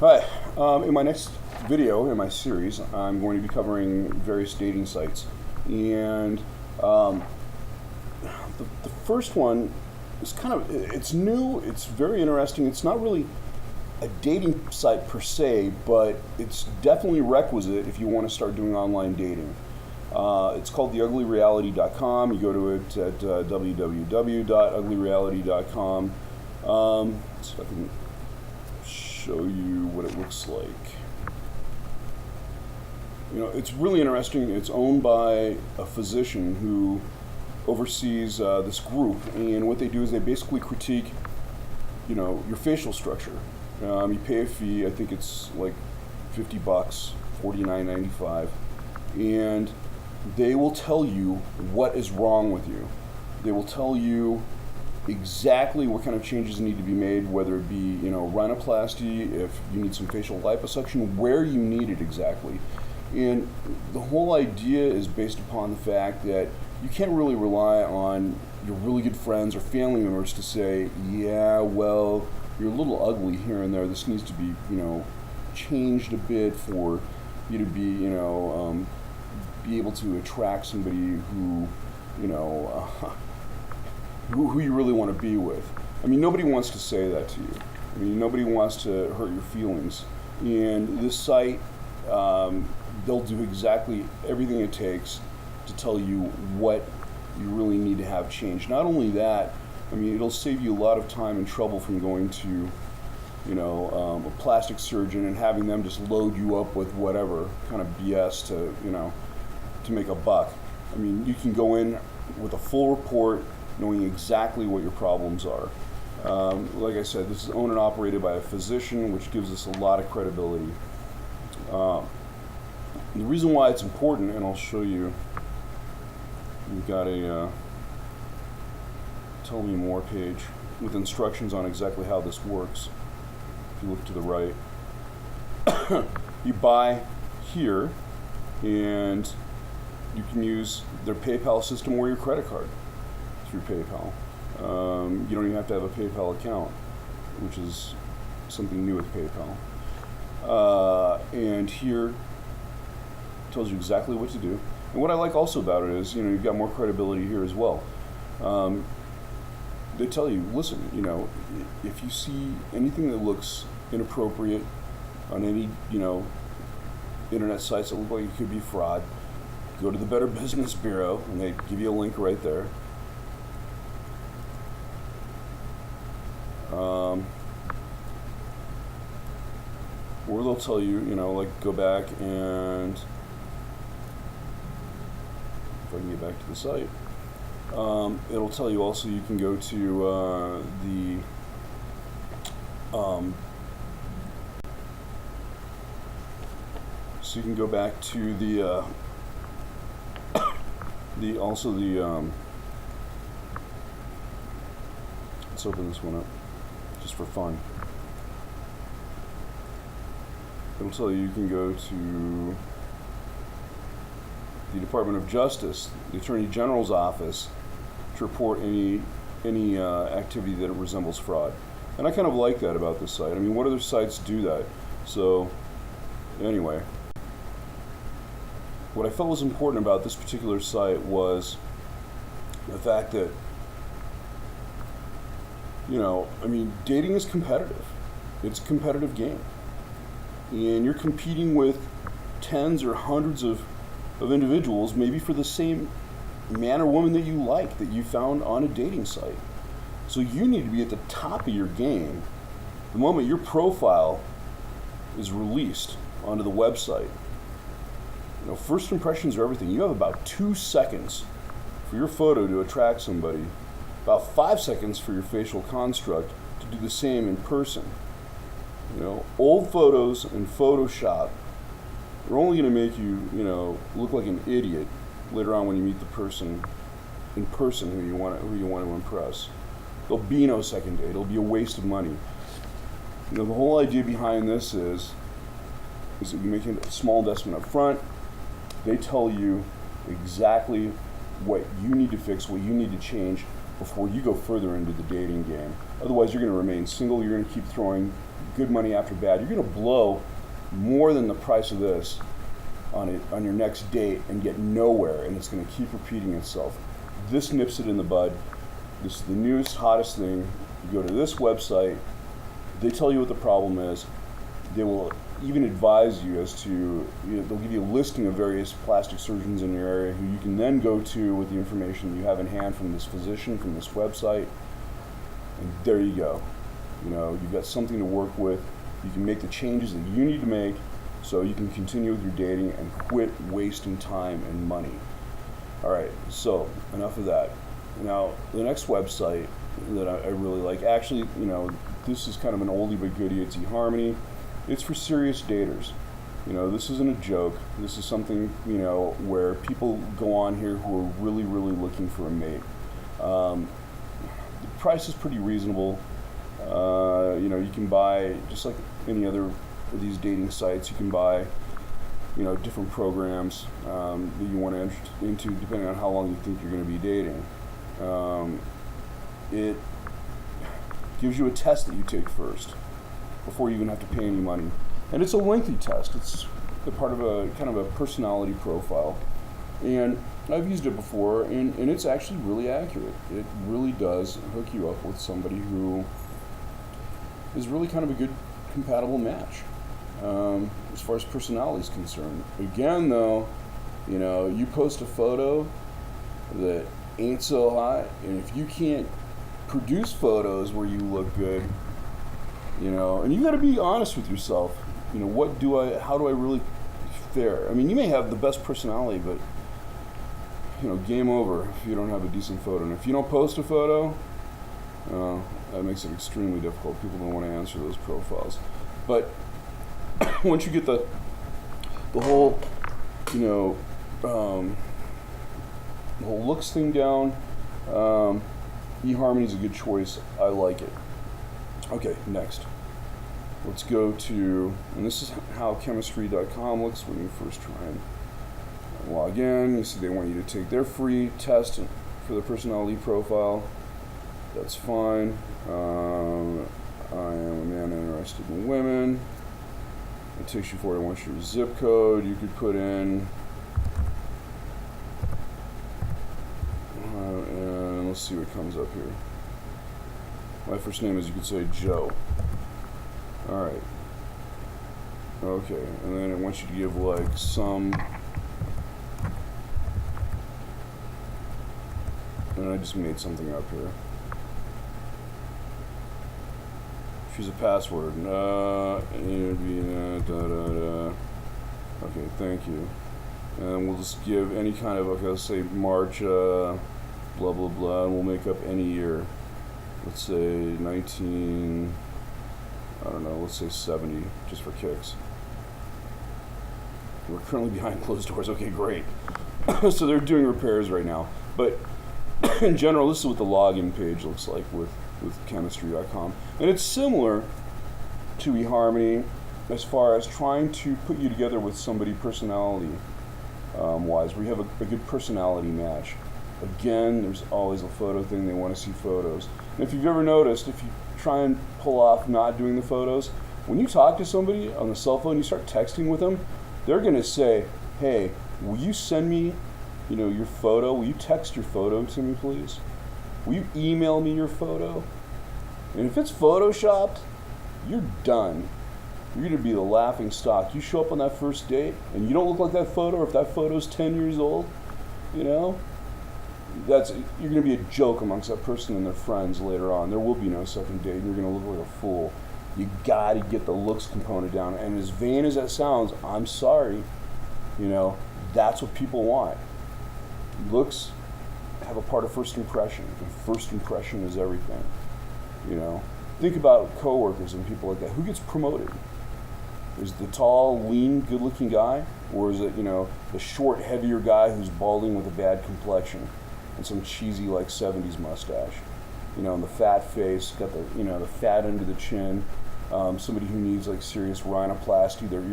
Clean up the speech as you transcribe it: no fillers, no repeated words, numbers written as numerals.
Hi. In my next video in my series, I'm going to be covering various dating sites. And the first one is it's new, it's very interesting. It's not really a dating site per se, but it's definitely requisite if you want to start doing online dating. It's called theuglyreality.com. You go to it at www.uglyreality.com. So I can show you what it looks like. It's really interesting. It's owned by a physician who oversees this group, and what they do is they basically critique, your facial structure. You pay a fee. I think it's like $50, $49.95, and they will tell you what is wrong with you. They will tell you exactly what kind of changes need to be made, whether it be, rhinoplasty, if you need some facial liposuction, where you need it exactly. And the whole idea is based upon the fact that you can't really rely on your really good friends or family members to say, yeah, well, you're a little ugly here and there. This needs to be, changed a bit for you to be, be able to attract somebody who, who you really want to be with. I mean, nobody wants to say that to you. I mean, nobody wants to hurt your feelings. And this site, they'll do exactly everything it takes to tell you what you really need to have changed. Not only that, I mean, it'll save you a lot of time and trouble from going to, a plastic surgeon and having them just load you up with whatever kind of BS to make a buck. I mean, you can go in with a full report, knowing exactly what your problems are. Like I said, this is owned and operated by a physician, which gives us a lot of credibility. The reason why it's important, and I'll show you, we've got a Tell Me More page with instructions on exactly how this works. If you look to the right, you buy here, and you can use their PayPal system or your credit card through PayPal. You don't even have to have a PayPal account, which is something new with PayPal. And here it tells you exactly what to do. And what I like also about it is, you've got more credibility here as well. They tell you, listen, if you see anything that looks inappropriate on any, internet sites that look like it could be fraud, go to the Better Business Bureau, and they give you a link right there. Or they'll tell you, go back and, if I can get back to the site, it'll tell you also you can go to so you can go back to let's open this one up just for fun. It'll tell you can go to the Department of Justice, the Attorney General's office, to report any activity that resembles fraud. And I kind of like that about this site. I mean, what other sites do that? So, anyway, what I felt was important about this particular site was the fact that, dating is competitive. It's a competitive game. And you're competing with tens or hundreds of individuals, maybe for the same man or woman that you like, that you found on a dating site. So you need to be at the top of your game the moment your profile is released onto the website. First impressions are everything. You have about 2 seconds for your photo to attract somebody, about 5 seconds for your facial construct to do the same in person. Old photos in Photoshop are only going to make you, look like an idiot later on when you meet the person in person who you want to impress. There'll be no second date. It'll be a waste of money. The whole idea behind this is that you make a small investment up front. They tell you exactly what you need to fix, what you need to change before you go further into the dating game. Otherwise, you're going to remain single. You're going to keep throwing good money after bad. You're going to blow more than the price of this on your next date and get nowhere, and it's going to keep repeating itself. This nips it in the bud. This is the newest, hottest thing. You go to this website, they tell you what the problem is. They will even advise you as to, they'll give you a listing of various plastic surgeons in your area who you can then go to with the information you have in hand from this physician, from this website, and there you go. You've got something to work with. You can make the changes that you need to make so you can continue with your dating and quit wasting time and money. All right, so enough of that. Now, the next website that I really like, actually, this is kind of an oldie but goodie. It's eHarmony. It's for serious daters. This isn't a joke. This is something, where people go on here who are really, really looking for a mate. The price is pretty reasonable. You can buy, just like any other of these dating sites, you can buy, different programs that you want to enter into depending on how long you think you're going to be dating. It gives you a test that you take first before you even have to pay any money. And it's a lengthy test. It's a part of a kind of a personality profile. And I've used it before, and it's actually really accurate. It really does hook you up with somebody who is really kind of a good compatible match as far as personality is concerned. Again, though, you post a photo that ain't so hot, and if you can't produce photos where you look good, and you got to be honest with yourself. How do I really fare? I mean, you may have the best personality, but game over if you don't have a decent photo. And if you don't post a photo, that makes it extremely difficult. People don't want to answer those profiles. But once you get the whole, the whole looks thing down, eHarmony is a good choice. I like it. Okay, next. Let's go to, and this is how chemistry.com looks when you first try and log in. You see they want you to take their free test for the personality profile. That's fine. I am a man interested in women. It takes you forward. It wants your zip code. You could put in, and let's see what comes up here. My first name is, you could say, Joe. All right. Okay, and then it wants you to give like some, and I just made something up here. Choose a password. Okay, thank you. And we'll just give any kind of, okay, let's say March, blah, blah, blah, and we'll make up any year. Let's say 19, I don't know, let's say 70, just for kicks. We're currently behind closed doors. Okay, great. So they're doing repairs right now. But in general, this is what the login page looks like with chemistry.com. And it's similar to eHarmony as far as trying to put you together with somebody personality wise, where you have a good personality match. Again, there's always a photo thing. They want to see photos. And if you've ever noticed, if you try and pull off not doing the photos, when you talk to somebody on the cell phone, you start texting with them, they're going to say, hey, will you send me, your photo? Will you text your photo to me, please? Will you email me your photo? And if it's photoshopped, you're done. You're going to be the laughing stock. You show up on that first date and you don't look like that photo, or if that photo's 10 years old, you're going to be a joke amongst that person and their friends later on. There will be no second date, and you're going to look like a fool. You got to get the looks component down. And as vain as that sounds, I'm sorry, that's what people want. Looks have a part of first impression, and first impression is everything. Think about coworkers and people like that. Who gets promoted? Is the tall, lean, good-looking guy, or is it the short, heavier guy who's balding with a bad complexion and some cheesy like 70s mustache? And the fat face, got the the fat under the chin. Somebody who needs like serious rhinoplasty. Their ears